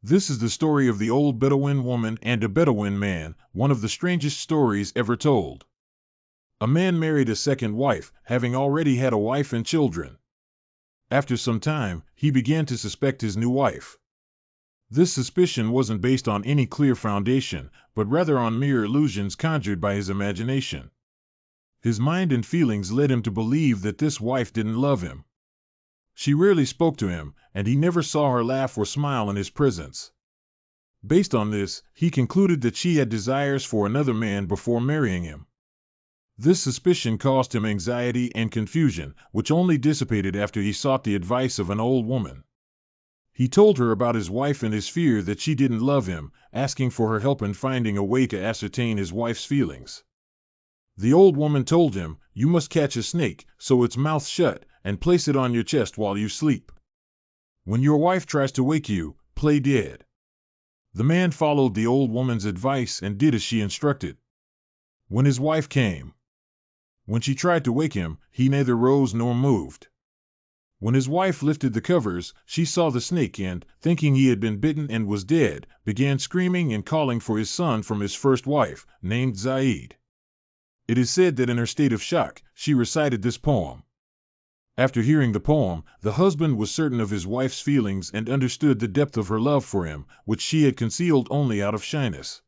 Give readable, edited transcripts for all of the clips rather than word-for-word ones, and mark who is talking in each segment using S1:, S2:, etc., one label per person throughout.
S1: This is the story of the old Bedouin woman and a Bedouin man, one of the strangest stories ever told. A man married a second wife, having already had a wife and children. After some time, he began to suspect his new wife. This suspicion wasn't based on any clear foundation, but rather on mere illusions conjured by his imagination. His mind and feelings led him to believe that this wife didn't love him. She rarely spoke to him, and he never saw her laugh or smile in his presence. Based on this, he concluded that she had desires for another man before marrying him. This suspicion caused him anxiety and confusion, which only dissipated after he sought the advice of an old woman. He told her about his wife and his fear that she didn't love him, asking for her help in finding a way to ascertain his wife's feelings. The old woman told him, "You must catch a snake, sew its mouth shut, and place it on your chest while you sleep. When your wife tries to wake you, play dead." The man followed the old woman's advice and did as she instructed. When his wife came, when she tried to wake him, he neither rose nor moved. When his wife lifted the covers, she saw the snake and, thinking he had been bitten and was dead, began screaming and calling for his son from his first wife, named Zaid. It is said that in her state of shock, she recited this poem. After hearing the poem, the husband was certain of his wife's feelings and understood the depth of her love for him, which she had concealed only out of shyness.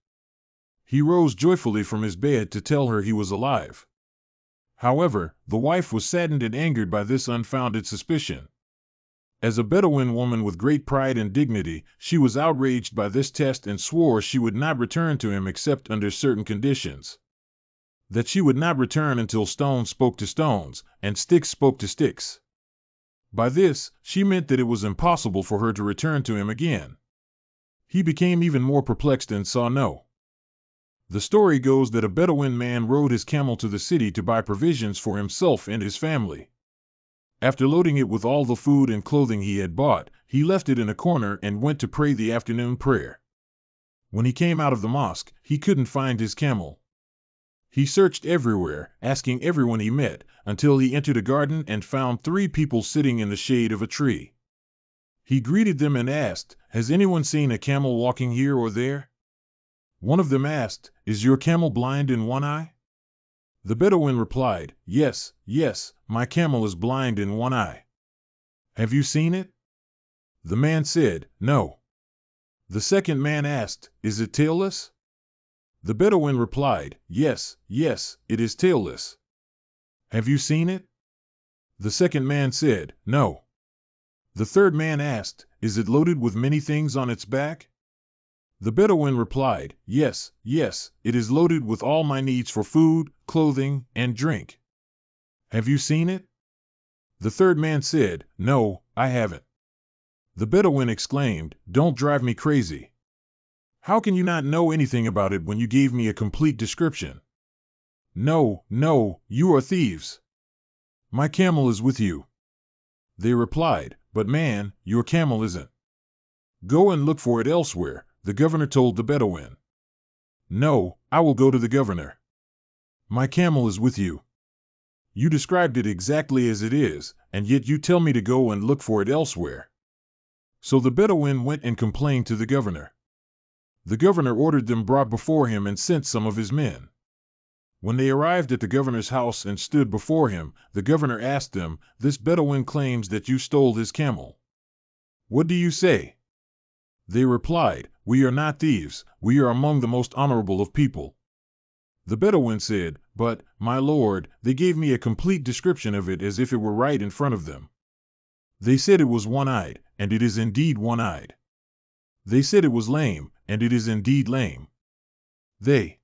S1: He rose joyfully from his bed to tell her he was alive. However, the wife was saddened and angered by this unfounded suspicion. As a Bedouin woman with great pride and dignity, she was outraged by this test and swore she would not return to him except under certain conditions. That she would not return until stones spoke to stones, and sticks spoke to sticks. By this, she meant that it was impossible for her to return to him again. He became even more perplexed and saw no. The story goes that a Bedouin man rode his camel to the city to buy provisions for himself and his family. After loading it with all the food and clothing he had bought, he left it in a corner and went to pray the afternoon prayer. When he came out of the mosque, he couldn't find his camel. He searched everywhere, asking everyone he met, until he entered a garden and found 3 people sitting in the shade of a tree. He greeted them and asked, "Has anyone seen a camel walking here or there?" One of them asked, "Is your camel blind in one eye?" The Bedouin replied, "Yes, yes, my camel is blind in one eye." "Have you seen it?" The man said, "No." The second man asked, "Is it tailless?" The Bedouin replied, "Yes, yes, it is tailless." "Have you seen it?" The second man said, "No." The third man asked, "Is it loaded with many things on its back?" The Bedouin replied, "Yes, yes, it is loaded with all my needs for food, clothing, and drink." "Have you seen it?" The third man said, "No, I haven't." The Bedouin exclaimed, "Don't drive me crazy. How can you not know anything about it when you gave me a complete description?" "No, no, you are thieves. My camel is with you." They replied, "But man, your camel isn't." "Go and look for it elsewhere," the governor told the Bedouin. "No, I will go to the governor. My camel is with you. You described it exactly as it is, and yet you tell me to go and look for it elsewhere." So the Bedouin went and complained to the governor. The governor ordered them brought before him and sent some of his men. When they arrived at the governor's house and stood before him, the governor asked them, "This Bedouin claims that you stole his camel. What do you say?" They replied, "We are not thieves, we are among the most honorable of people." The Bedouin said, "But, my lord, they gave me a complete description of it as if it were right in front of them. They said it was one-eyed, and it is indeed one-eyed. They said it was lame, and it is indeed lame. They